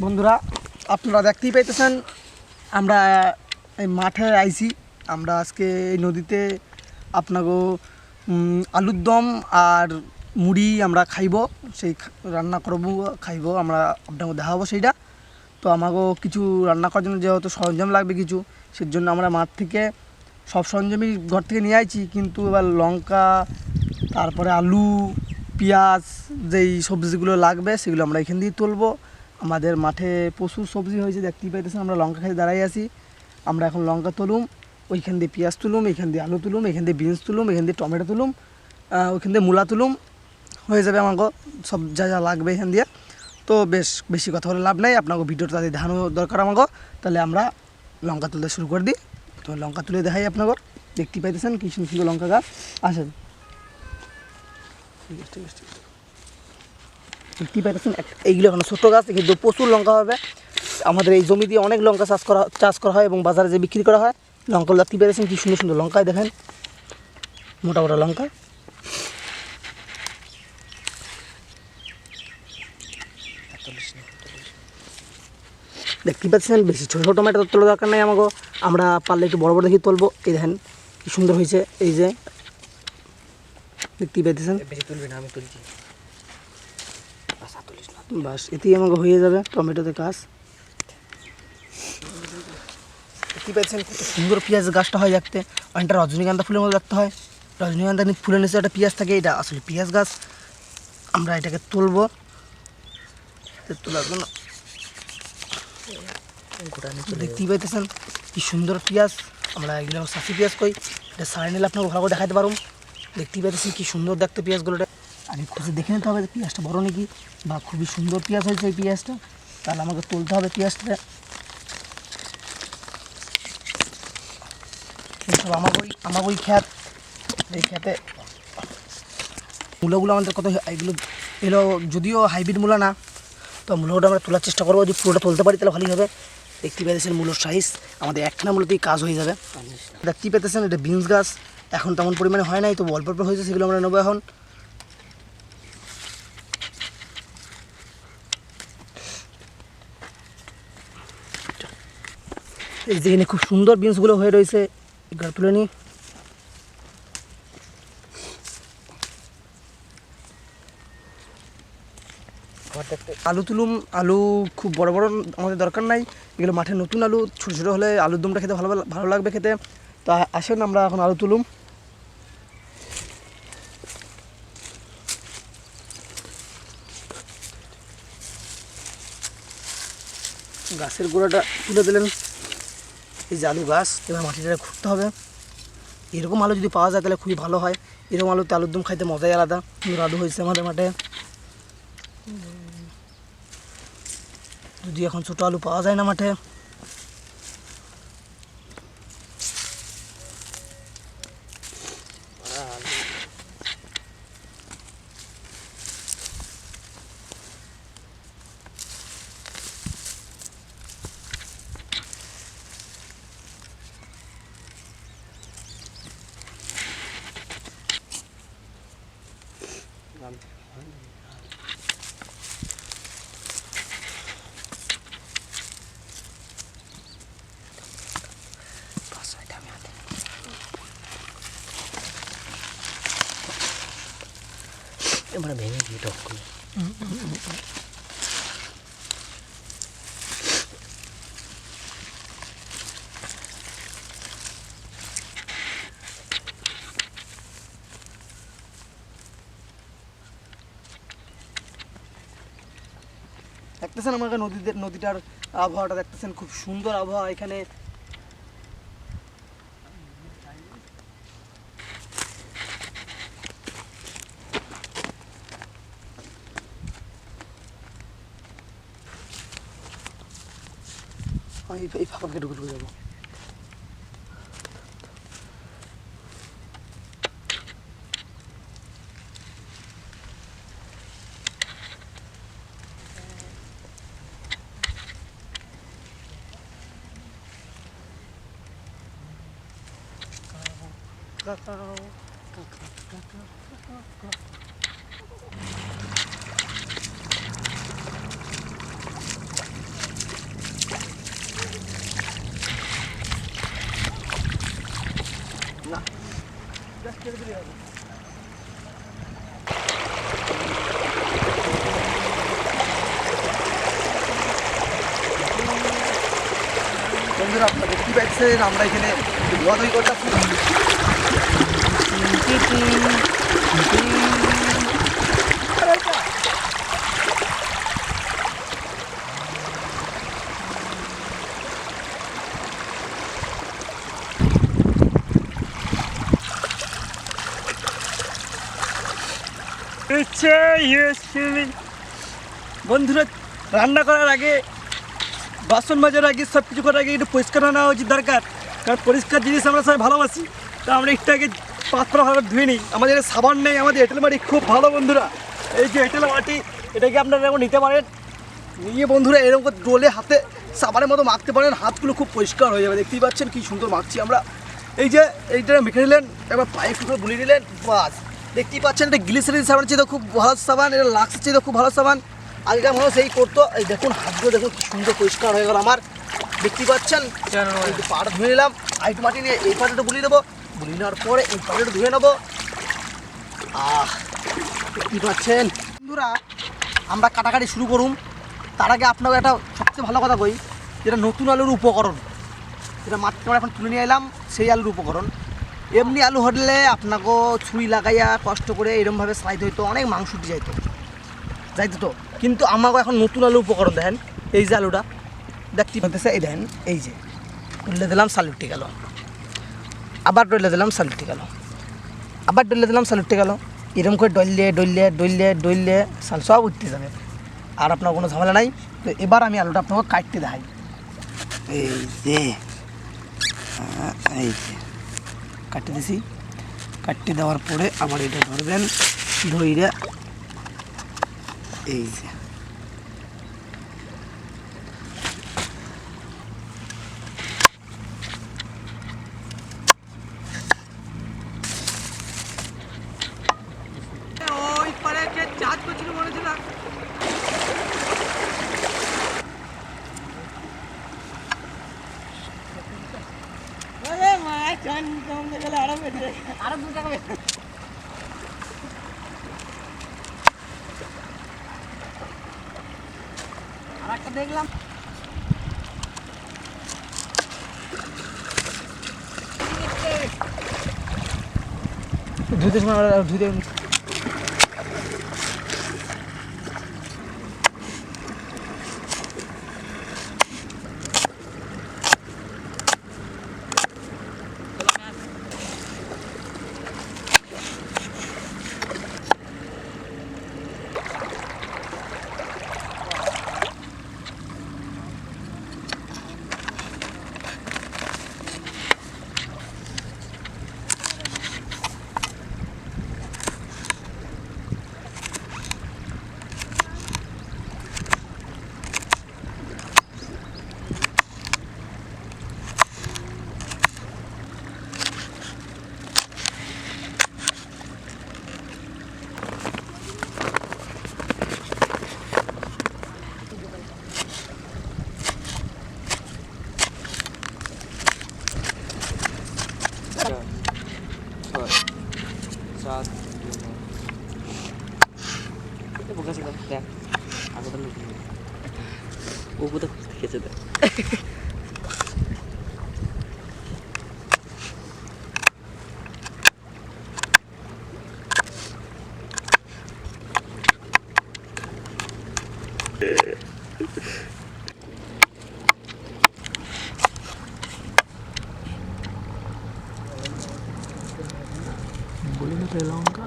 বন্ধুরা আপনারা দেখতেই পাইতেছেন আমরা এই মাঠে আইছি। আমরা আজকে এই নদীতে আপনাকে আলুর দম আর মুড়ি আমরা খাইব, সেই রান্না করবো খাইব, আমরা আপনাকে দেখাবো সেইটা। তো আমাকেও কিছু রান্না করার জন্য যেহেতু সরঞ্জাম লাগবে কিছু, সেই জন্য আমরা মাঠ থেকে সব সরঞ্জামই ঘর থেকে নিয়ে আইছি। কিন্তু এবার লঙ্কা, তারপরে আলু, পেঁয়াজ, যেই সবজিগুলো লাগবে সেগুলো আমরা এখান দিয়ে তুলবো। আমাদের মাঠে প্রচুর সবজি হয়েছে, দেখতেই পাইতেছেন। আমরা লঙ্কা খেতে দাঁড়াই আছি। আমরা এখন লঙ্কা তুলুম, ওইখান দিয়ে পেঁয়াজ তুলুম, এখান দিয়ে আলু তুলুম, এখান দিয়ে বিনস তুলুম, এখান দিয়ে টমেটো তুলুম, ওইখান দিয়ে মূলা তুলুম, হয়ে যাবে আমাকে সব যা যা লাগবে এখান দিয়ে। তো বেশি কথা বলে লাভ নাই, আপনাকে ভিডিওটা তাদের দেখানো দরকার আমাকে। তাহলে আমরা লঙ্কা তুলতে শুরু করে দিই। তো লঙ্কা তুলে দেখাই আপনাকে, দেখতেই পাইতেছেন কি সুন্দর লঙ্কা গাছ। আসেন, ঠিক আছে ঠিক আছে ঠিক আছে, দেখতেই পাইতেছেন এইগুলো এখন ছোটো গাছ, কিন্তু প্রচুর লঙ্কা হবে। আমাদের এই জমি দিয়ে অনেক লঙ্কা চাষ করা হয় এবং বাজারে যে বিক্রি করা হয়। লঙ্কাগুলো দেখতেই পেরেছেন কি সুন্দর সুন্দর লঙ্কায়, দেখেন মোটা মোটা লঙ্কা। দেখতেই পাচ্ছেন বেশি ছোটো ছোটো টমেটো তোলার দরকার নেই আমাকে, আমরা পারলে একটু বড় বড় দেখি তুলবো। এই দেখেন কি সুন্দর হয়েছে, এই যে দেখতেই পাইতেছেন। বেশি তুলবি না, আমি তুলছি। বাস এতেই আমাকে হয়ে যাবে টমেটোতে কাজ। দেখতেই পাচ্ছেন কত সুন্দর পেঁয়াজ গাছটা হয় দেখতে, অনেকটা রজনীগন্ধা ফুলের মতো দেখতে হয়। রজনীগন্ধা ফুলের নিচে একটা পেঁয়াজ থাকে, এটা আসলে পেঁয়াজ গাছ। আমরা এটাকে তুলবো, তোলার জন্য দেখতেই পাইতেছেন কি সুন্দর পেঁয়াজ। আমরা এগুলো সাসি পেঁয়াজ কই, এটা সারাই নিলে আপনাকে ভালো করে দেখাতে পারুন। দেখতেই পাইতেছি কি সুন্দর দেখতে পেঁয়াজগুলো। আগে খুঁজে দেখে নিতে হবে পেঁয়াজটা বড় নাকি, বা খুবই সুন্দর পেঁয়াজ হয়েছে এই পেঁয়াজটা, তাহলে আমাকে তুলতে হবে পেঁয়াজটা। সব আমার ওই খ্যাত, এই খ্যাতে মূলাগুলো আমাদের কত এগুলো যদিও হাইব্রিড মূলা না, তো মূলাটা আমরা তোলার চেষ্টা করবো। যদি পুরোটা তুলতে পারি তাহলে ভালোই হবে। দেখতেই পেতেছেন মূলোর সাইজ আমাদের একখানা মূলতেই কাজ হয়ে যাবে। দেখতেই পেতেছেন এটা বিনস গাছ, এখন তেমন পরিমাণে হয় নাই, তো অল্প অল্প হয়েছে, সেগুলো আমরা নেবো এখন। এই যেখানে খুব সুন্দর বিনসগুলো হয়ে রয়েছে, এগুলো তুলে নিই। আলু তুলুম, আলু খুব বড় বড় আমাদের দরকার নাই, এগুলো মাঠে নতুন আলু, ছোটো ছোটো হলে আলুর দমটা খেতে ভালো লাগবে খেতে। তা আসেন আমরা এখন আলু তুলুম। গাছের গোড়াটা তুলে দিলেন, এই যে আলু গাছ, এবার মাটিটা খুঁড়তে হবে। এরকম আলু যদি পাওয়া যায় তাহলে খুবই ভালো হয়। এরকম আলুতে আলুর দম খাইতে মজাই আলাদা। সুন্দর আলু হয়েছে আমাদের মাঠে। যদি এখন ছোটো আলু পাওয়া যায় না মাঠে, মানে ভেঙে দিয়ে টক করে দেখতেছেন আমাকে নদীটার আবহাওয়াটা দেখতেছেন, খুব সুন্দর আবহাওয়া এখানে। এই ফাঁকা ঢুকে যাবো। বন্ধুরা আপনারা দেখতে পাচ্ছেন আমরা এখানে ধোয়াধুয়ি করতেছি। বন্ধুরা রান্না করার আগে বাসন মাজার আগে সব কিছু করার আগে একটু পরিষ্কার নেওয়া উচিত দরকার, কারণ পরিষ্কার জিনিস আমরা সবাই ভালোবাসি। তা আমরা একটু আগে পাত্র ভালো ধুয়ে নিই। আমাদের সাবান নেই, আমাদের এঁটেল মাটি খুব ভালো বন্ধুরা। এই যে এঁটেল মাটি এটাকে আপনারা এরকম নিতে পারেন, নিয়ে বন্ধুরা এরকম করে ডোলে হাতে সাবানের মতো মাখতে পারেন, হাতগুলো খুব পরিষ্কার হয়ে যাবে। দেখতেই পাচ্ছেন কি সুন্দর মাখছি আমরা। এই যে এইটা মেখে নিলেন, এবার পায়ে একটু করে বুলিয়ে নিলেন, বাস। দেখতেই পাচ্ছেন এটা গ্লিসারিন সাবান চেয়ে খুব ভালো সাবান, এটা লাক্স চেয়ে খুব ভালো সাবান। আগেকার মানুষ এই করতো। এই দেখুন হাতগুলো দেখুন কি সুন্দর পরিষ্কার হয়ে গেল আমার। দেখতেই পাচ্ছেন পাড় ধুয়ে নিলাম, আইট মাটি নিয়ে এই পাড়টা বুলিয়ে দেবো, বুলিয়ে নেওয়ার পরে এই পাড়টা ধুয়ে নেবো। দেখতেই পাচ্ছেন বন্ধুরা, আমরা কাটাকাটি শুরু করুম। তার আগে আপনাকে একটা সবচেয়ে ভালো কথা কই, যেটা নতুন আলুর উপকরণ, যেটা মাত্র এখন তুলে নিয়ে এলাম, সেই আলুর উপকরণ। এমনি আলু হলে আপনাকে ছুরি লাগাইয়া কষ্ট করে এরমভাবে স্লাইড হইতো, অনেক মাংস উঠে যাইতো তো। কিন্তু আমাকে এখন নতুন আলু উপকরণ দেখেন, এই যে আলুটা দেখতে পাচ্ছেন, এই দেখেন, এই যে ডলে দিলাম সালুটে গেল, আবার ডলে দিলাম সালুটে গেল, আবার ডলে দিলাম সালুটে গেল। এরকম করে ডললে ডললে ডললে ডললে সাল সব উঠতে যাবে, আর আপনার কোনো ঝামেলা নাই। তো এবার আমি আলুটা আপনাকে কাটতে দেখাই। এই যে এই যে কাটতে দিছি, কাটতে দেওয়ার পরে আবার এটা ধরবেন, ধইরা এই যে ওই পারে যে চাঁদ করছিল মনে ছিল। আরো 2 টাকা আর একটা দেখলাম ধুতে সময় ধুতে ও কোথাও খেয়েছে দেখ। বলি না লঙ্কা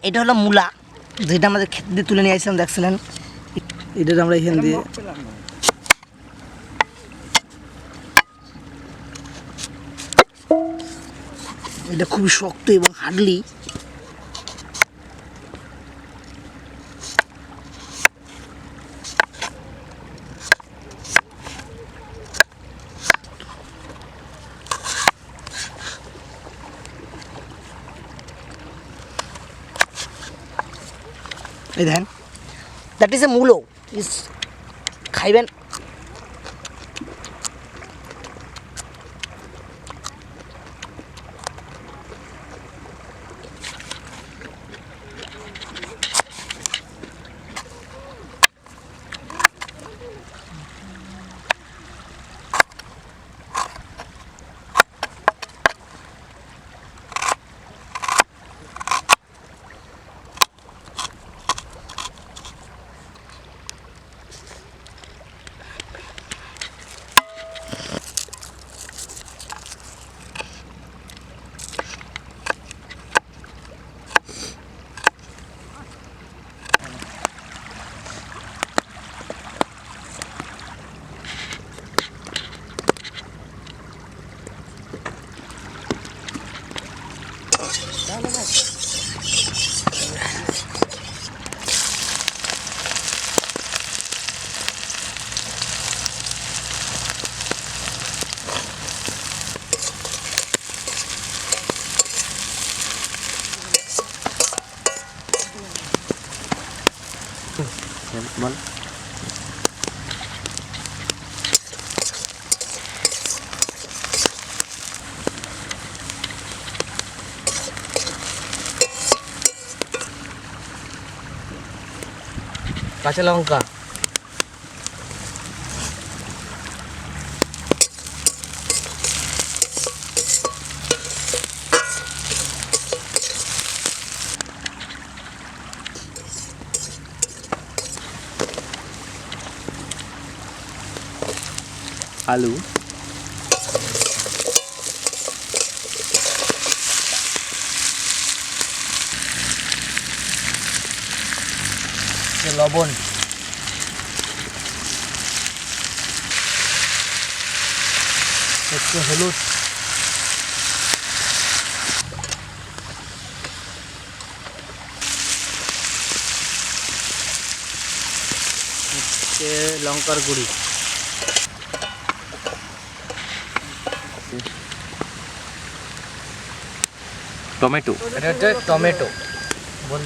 এটা হলো মূলা, যেটা আমাদের ক্ষেত দিয়ে তুলে নিয়ে আসছিলাম, দেখছিলেন। এটা আমরা এখান দিয়ে এটা খুবই শক্ত এবং হার্ডলি। এই দেখেন, দ্যাট ইজ এ মূলো, ইস খাইবেন। বল। কাঁচা লঙ্কা, আলু, লবণ, একটু হলুদ, লঙ্কার গুঁড়ি, টমেটো, এটা হচ্ছে টমেটো বল।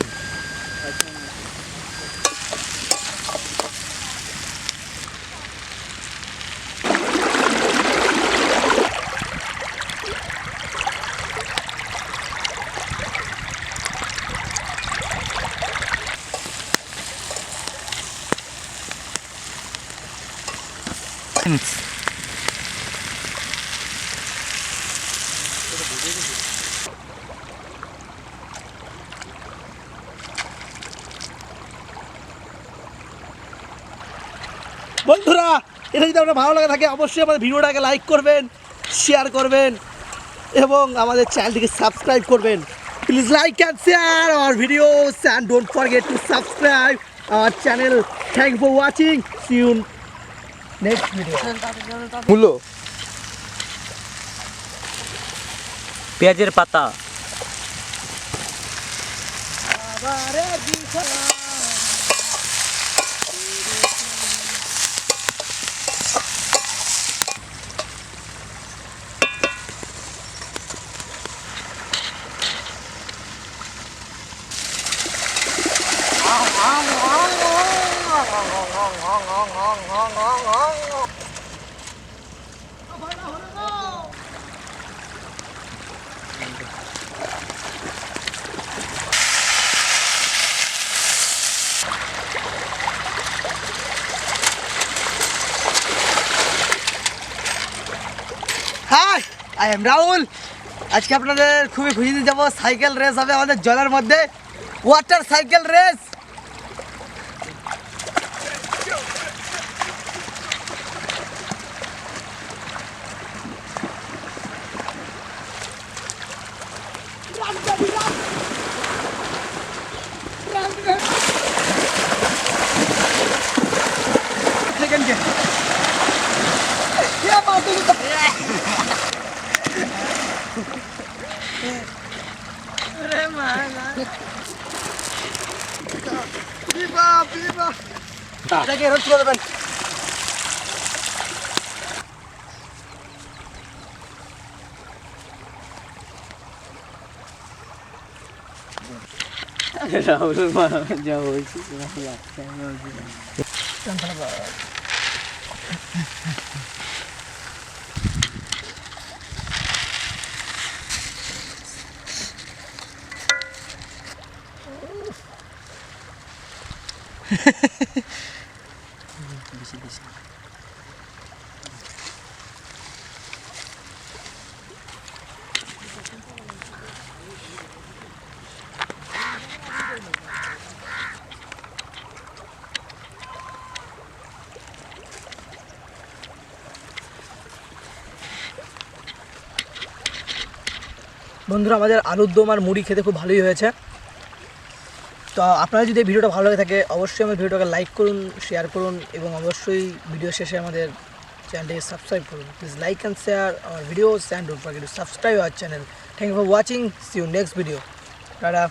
বন্ধুরা, এটা যদি আপনার ভালো লাগে থাকে অবশ্যই আমাদের ভিডিওটাকে লাইক করবেন, শেয়ার করবেন এবং আমাদের চ্যানেলটিকে সাবস্ক্রাইব করবেন। Please like and share our videos and don't forget to subscribe our channel. Thank for watching, see you next video. মূলো, পেঁয়াজের পাতা, হাই, আই এম রাহুল। আজকে আপনাদের খুবই খুশি দিয়ে যাবো। সাইকেল রেস হবে আমাদের জলের মধ্যে, ওয়াটার সাইকেল রেস। এটাকে রোজ করে দেবেন। রাহুল যা বলছি বন্ধুরা, আমাদের আলুর দম আর মুড়ি খেতে খুব ভালোই হয়েছে। তো আপনারা যদি এই ভিডিওটা ভালো লাগে থাকে অবশ্যই আমার ভিডিওটাকে লাইক করুন, শেয়ার করুন এবং অবশ্যই ভিডিও শেষে আমাদের চ্যানেলটিকে সাবস্ক্রাইব করুন। Please like and share our videos and don't forget to subscribe our channel. Thank you for watching. See you next video. Tata.